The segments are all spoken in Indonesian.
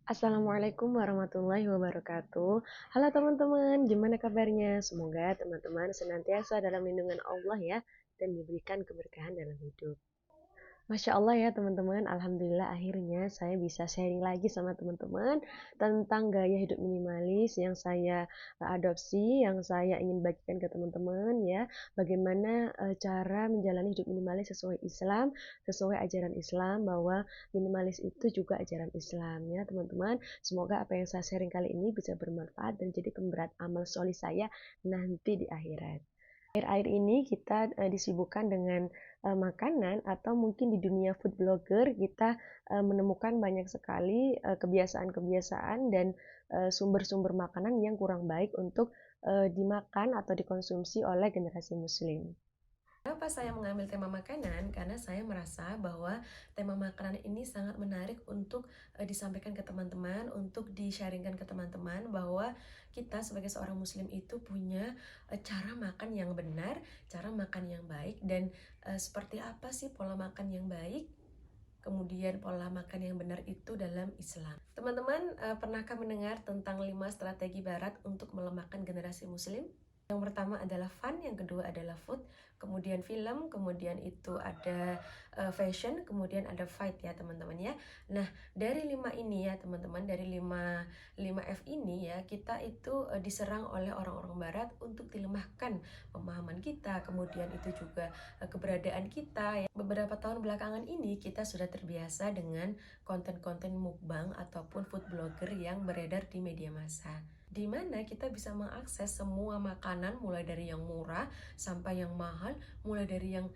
Assalamualaikum warahmatullahi wabarakatuh. Halo teman-teman, gimana kabarnya? Semoga teman-teman senantiasa dalam lindungan Allah ya, dan diberikan keberkahan dalam hidup. Masya Allah ya teman-teman, Alhamdulillah akhirnya saya bisa sharing lagi sama teman-teman tentang gaya hidup minimalis yang saya adopsi, yang saya ingin bagikan ke teman-teman ya. Bagaimana cara menjalani hidup minimalis sesuai Islam, sesuai ajaran Islam, bahwa minimalis itu juga ajaran Islam ya teman-teman. Semoga apa yang saya sharing kali ini bisa bermanfaat dan jadi pemberat amal solih saya nanti di akhirat. Akhir-akhir ini kita disibukkan dengan makanan, atau mungkin di dunia food blogger kita menemukan banyak sekali kebiasaan-kebiasaan dan sumber-sumber makanan yang kurang baik untuk dimakan atau dikonsumsi oleh generasi muslim. Kenapa saya mengambil tema makanan? Karena saya merasa bahwa tema makanan ini sangat menarik untuk disampaikan ke teman-teman, untuk di-sharingkan ke teman-teman bahwa kita sebagai seorang muslim itu punya cara makan yang benar, cara makan yang baik, dan seperti apa sih pola makan yang baik, kemudian pola makan yang benar itu dalam Islam. Teman-teman, pernahkah mendengar tentang 5 strategi barat untuk melemahkan generasi muslim? Yang pertama adalah fun, yang kedua adalah food, kemudian film, kemudian itu ada fashion, kemudian ada fight ya teman-teman ya. Nah, dari 5 ini ya teman-teman, dari 5 F ini ya, kita itu diserang oleh orang-orang barat untuk dilemahkan pemahaman kita, kemudian itu juga keberadaan kita ya. Beberapa tahun belakangan ini kita sudah terbiasa dengan konten-konten mukbang ataupun food blogger yang beredar di media massa, di mana kita bisa mengakses semua makanan mulai dari yang murah sampai yang mahal, mulai dari yang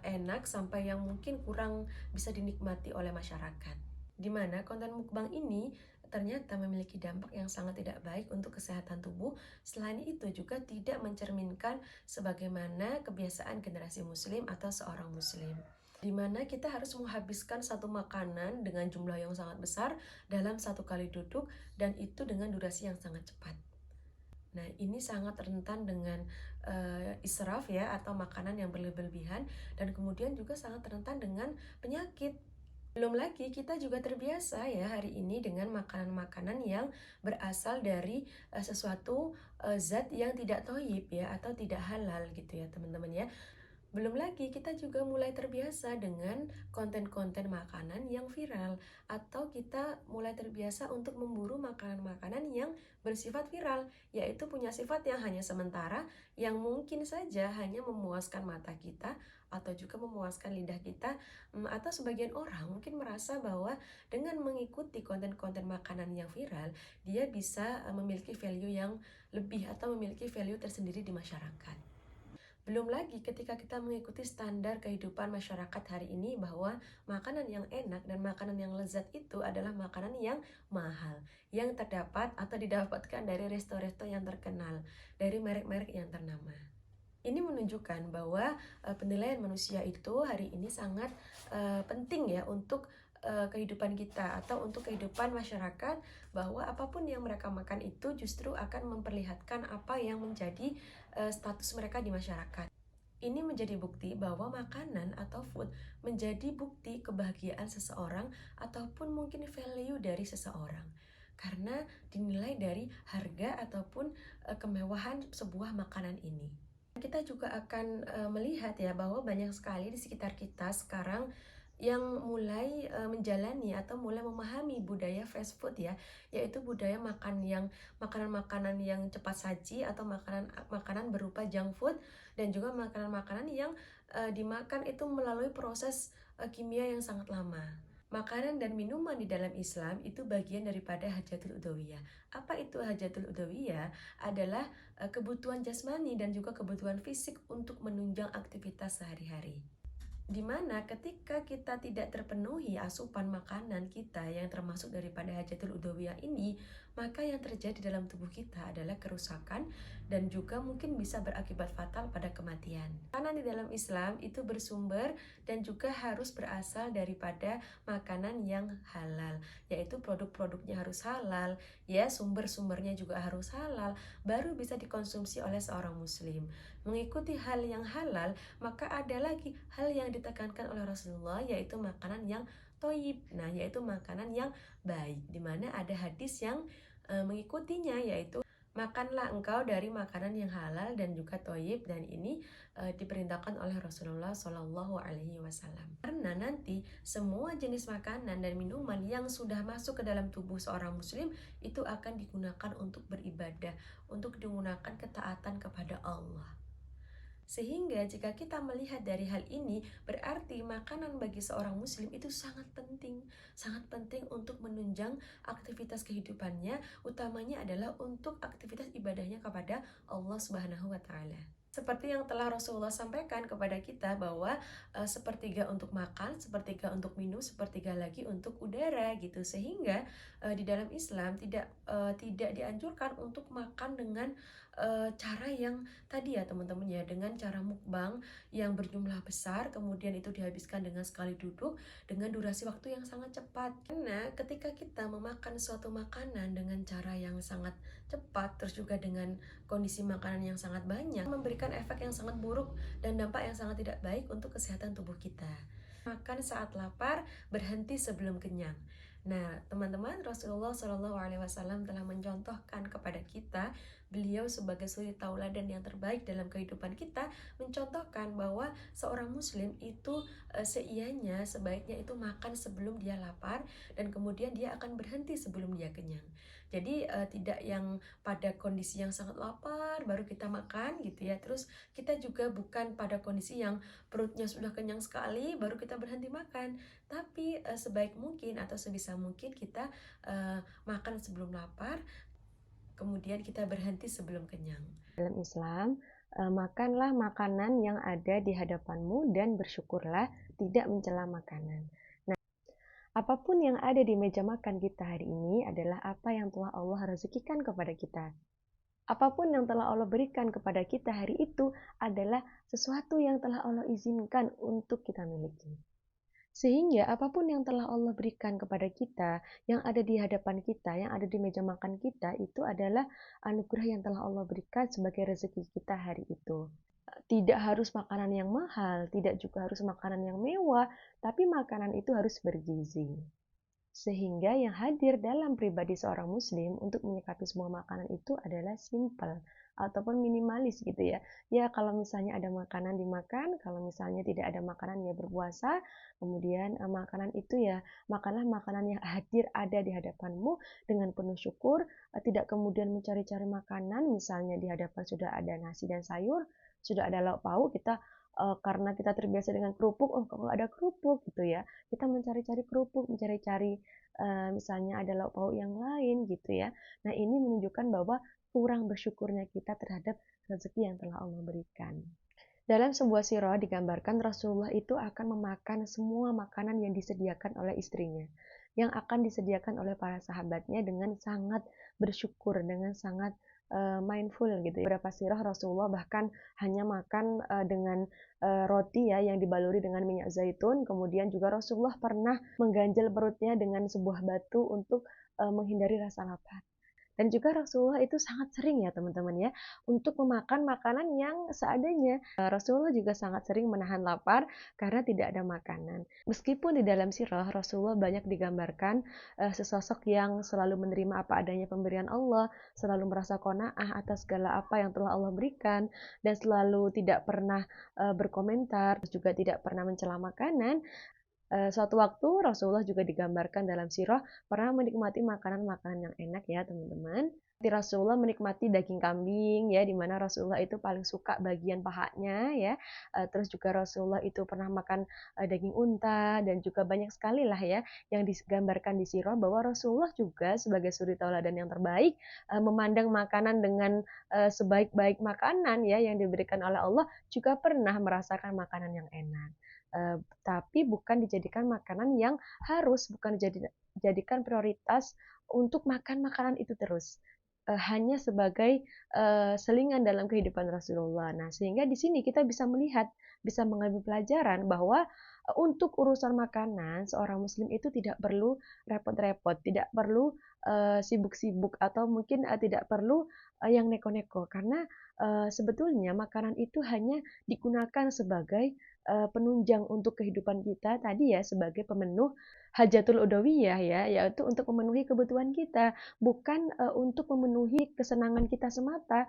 enak sampai yang mungkin kurang bisa dinikmati oleh masyarakat. Di mana konten mukbang ini ternyata memiliki dampak yang sangat tidak baik untuk kesehatan tubuh. Selain itu juga tidak mencerminkan sebagaimana kebiasaan generasi muslim atau seorang muslim, di mana kita harus menghabiskan satu makanan dengan jumlah yang sangat besar dalam satu kali duduk, dan itu dengan durasi yang sangat cepat. Nah, ini sangat rentan dengan israf ya, atau makanan yang berlebihan, dan kemudian juga sangat rentan dengan penyakit. Belum lagi kita juga terbiasa ya hari ini dengan makanan-makanan yang berasal dari sesuatu zat yang tidak thoyyib ya, atau tidak halal gitu ya teman-teman ya. Belum lagi kita juga mulai terbiasa dengan konten-konten makanan yang viral, atau kita mulai terbiasa untuk memburu makanan-makanan yang bersifat viral, yaitu punya sifat yang hanya sementara, yang mungkin saja hanya memuaskan mata kita atau juga memuaskan lidah kita, atau sebagian orang mungkin merasa bahwa dengan mengikuti konten-konten makanan yang viral, dia bisa memiliki value yang lebih atau memiliki value tersendiri di masyarakat. Belum lagi ketika kita mengikuti standar kehidupan masyarakat hari ini bahwa makanan yang enak dan makanan yang lezat itu adalah makanan yang mahal, yang terdapat atau didapatkan dari resto-resto yang terkenal, dari merek-merek yang ternama. Ini menunjukkan bahwa penilaian manusia itu hari ini sangat penting ya untuk kehidupan kita atau untuk kehidupan masyarakat, bahwa apapun yang mereka makan itu justru akan memperlihatkan apa yang menjadi status mereka di masyarakat. Ini menjadi bukti bahwa makanan atau food menjadi bukti kebahagiaan seseorang ataupun mungkin value dari seseorang, karena dinilai dari harga ataupun kemewahan sebuah makanan ini. Kita juga akan melihat ya bahwa banyak sekali di sekitar kita sekarang yang mulai menjalani atau mulai memahami budaya fast food ya, yaitu budaya makan yang makanan-makanan yang cepat saji atau makanan-makanan berupa junk food, dan juga makanan-makanan yang dimakan itu melalui proses kimia yang sangat lama. Makanan dan minuman di dalam Islam itu bagian daripada hajatul udhawiyah. Apa itu hajatul udhawiyah? Adalah kebutuhan jasmani dan juga kebutuhan fisik untuk menunjang aktivitas sehari-hari, di mana ketika kita tidak terpenuhi asupan makanan kita yang termasuk daripada hajatul udhawiyah ini, maka yang terjadi dalam tubuh kita adalah kerusakan dan juga mungkin bisa berakibat fatal pada kematian. Makanan di dalam Islam itu bersumber dan juga harus berasal daripada makanan yang halal, yaitu produk-produknya harus halal ya, sumber-sumbernya juga harus halal, baru bisa dikonsumsi oleh seorang muslim. Mengikuti hal yang halal, maka ada lagi hal yang ditekankan oleh Rasulullah, yaitu makanan yang toyib. Nah, yaitu makanan yang baik, dimana ada hadis yang mengikutinya, yaitu makanlah engkau dari makanan yang halal dan juga toyib, dan ini diperintahkan oleh Rasulullah Shallallahu Alaihi Wasallam. Karena nanti semua jenis makanan dan minuman yang sudah masuk ke dalam tubuh seorang muslim itu akan digunakan untuk beribadah, untuk digunakan ketaatan kepada Allah. Sehingga jika kita melihat dari hal ini, berarti makanan bagi seorang muslim itu sangat penting untuk menunjang aktivitas kehidupannya, utamanya adalah untuk aktivitas ibadahnya kepada Allah Subhanahu wa taala. Seperti yang telah Rasulullah sampaikan kepada kita bahwa sepertiga untuk makan, sepertiga untuk minum, sepertiga lagi untuk udara gitu. Sehingga di dalam Islam tidak dianjurkan untuk makan dengan cara yang tadi ya teman-teman ya, dengan cara mukbang yang berjumlah besar, kemudian itu dihabiskan dengan sekali duduk dengan durasi waktu yang sangat cepat. Karena ketika kita memakan suatu makanan dengan cara yang sangat cepat, terus juga dengan kondisi makanan yang sangat banyak, memberikan efek yang sangat buruk dan dampak yang sangat tidak baik untuk kesehatan tubuh kita. Makan saat lapar, berhenti sebelum kenyang. Nah, teman-teman, Rasulullah Shallallahu Alaihi Wasallam telah mencontohkan kepada kita, beliau sebagai suri tauladan yang terbaik dalam kehidupan kita, mencontohkan bahwa seorang muslim itu sebaiknya itu makan sebelum dia lapar, dan kemudian dia akan berhenti sebelum dia kenyang. Jadi tidak yang pada kondisi yang sangat lapar baru kita makan gitu ya. Terus kita juga bukan pada kondisi yang perutnya sudah kenyang sekali baru kita berhenti makan. Tapi sebaik mungkin atau sebisa mungkin kita makan sebelum lapar, kemudian kita berhenti sebelum kenyang. Dalam Islam, makanlah makanan yang ada di hadapanmu dan bersyukurlah, tidak mencela makanan. Nah, apapun yang ada di meja makan kita hari ini adalah apa yang telah Allah rezekikan kepada kita. Apapun yang telah Allah berikan kepada kita hari itu adalah sesuatu yang telah Allah izinkan untuk kita miliki. Sehingga apapun yang telah Allah berikan kepada kita, yang ada di hadapan kita, yang ada di meja makan kita, itu adalah anugerah yang telah Allah berikan sebagai rezeki kita hari itu. Tidak harus makanan yang mahal, tidak juga harus makanan yang mewah, tapi makanan itu harus bergizi. Sehingga yang hadir dalam pribadi seorang muslim untuk menyikapi semua makanan itu adalah simple ataupun minimalis gitu ya. Ya kalau misalnya ada makanan dimakan, kalau misalnya tidak ada makanan ya berpuasa. Kemudian makanan itu ya makanlah makanan yang hadir ada di hadapanmu dengan penuh syukur, tidak kemudian mencari-cari makanan, misalnya di hadapan sudah ada nasi dan sayur, sudah ada lauk pauk, kita karena kita terbiasa dengan kerupuk, oh kok nggak ada kerupuk gitu ya, kita mencari-cari kerupuk, mencari-cari misalnya ada lauk pauk yang lain gitu ya. Nah ini menunjukkan bahwa kurang bersyukurnya kita terhadap rezeki yang telah Allah berikan. Dalam sebuah sirah digambarkan Rasulullah itu akan memakan semua makanan yang disediakan oleh istrinya, yang akan disediakan oleh para sahabatnya dengan sangat bersyukur, dengan sangat mindful gitu. Beberapa sirah Rasulullah bahkan hanya makan dengan roti ya yang dibaluri dengan minyak zaitun. Kemudian juga Rasulullah pernah mengganjal perutnya dengan sebuah batu untuk menghindari rasa lapar. Dan juga Rasulullah itu sangat sering ya teman-teman ya untuk memakan makanan yang seadanya. Rasulullah juga sangat sering menahan lapar karena tidak ada makanan. Meskipun di dalam sirah Rasulullah banyak digambarkan sesosok yang selalu menerima apa adanya pemberian Allah, selalu merasa qanaah atas segala apa yang telah Allah berikan, dan selalu tidak pernah berkomentar, juga tidak pernah mencela makanan. Suatu waktu Rasulullah juga digambarkan dalam sirah pernah menikmati makanan-makanan yang enak ya teman-teman. Rasulullah menikmati daging kambing ya, dimana Rasulullah itu paling suka bagian pahanya ya. Terus juga Rasulullah itu pernah makan daging unta, dan juga banyak sekali lah ya yang digambarkan di sirah bahwa Rasulullah juga sebagai suri tauladan yang terbaik memandang makanan dengan sebaik-baik makanan ya yang diberikan oleh Allah, juga pernah merasakan makanan yang enak. Tapi bukan dijadikan makanan yang harus, bukan dijadikan prioritas untuk makan makanan itu terus. Hanya sebagai selingan dalam kehidupan Rasulullah. Nah, sehingga di sini kita bisa melihat, bisa mengambil pelajaran bahwa untuk urusan makanan seorang muslim itu tidak perlu repot-repot, tidak perlu sibuk-sibuk, atau mungkin tidak perlu yang neko-neko, karena sebetulnya makanan itu hanya digunakan sebagai penunjang untuk kehidupan kita tadi ya sebagai pemenuh hajatul udawiyah ya, yaitu untuk memenuhi kebutuhan kita, bukan untuk memenuhi kesenangan kita semata.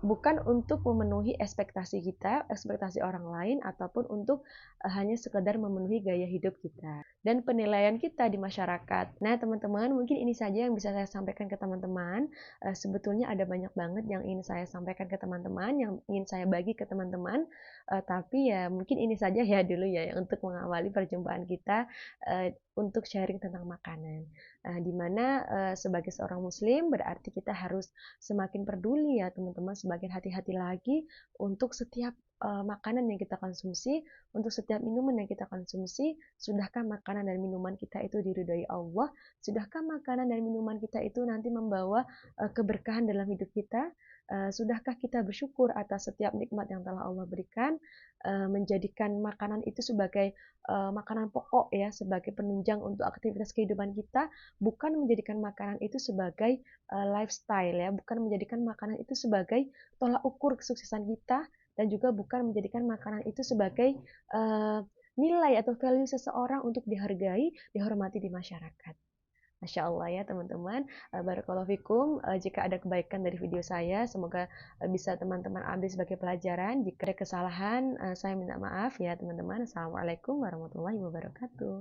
Bukan untuk memenuhi ekspektasi kita, ekspektasi orang lain, ataupun untuk hanya sekedar memenuhi gaya hidup kita dan penilaian kita di masyarakat. Nah, teman-teman, mungkin ini saja yang bisa saya sampaikan ke teman-teman. Sebetulnya ada banyak banget yang ingin saya sampaikan ke teman-teman, yang ingin saya bagi ke teman-teman. Tapi ya mungkin ini saja ya dulu ya untuk mengawali perjumpaan kita untuk sharing tentang makanan. Di mana sebagai seorang muslim berarti kita harus semakin peduli ya teman-teman, semakin hati-hati lagi untuk setiap makanan yang kita konsumsi, untuk setiap minuman yang kita konsumsi. Sudahkah makanan dan minuman kita itu diridhoi Allah? Sudahkah makanan dan minuman kita itu nanti membawa keberkahan dalam hidup kita? Sudahkah kita bersyukur atas setiap nikmat yang telah Allah berikan, menjadikan makanan itu sebagai makanan pokok ya, sebagai penunjang untuk aktivitas kehidupan kita, bukan menjadikan makanan itu sebagai lifestyle ya, bukan menjadikan makanan itu sebagai tolak ukur kesuksesan kita, dan juga bukan menjadikan makanan itu sebagai nilai atau value seseorang untuk dihargai, dihormati di masyarakat. Masya Allah ya teman-teman. Barakallahu fikum. Jika ada kebaikan dari video saya, semoga bisa teman-teman ambil sebagai pelajaran. Jika ada kesalahan, saya minta maaf ya teman-teman. Assalamualaikum warahmatullahi wabarakatuh.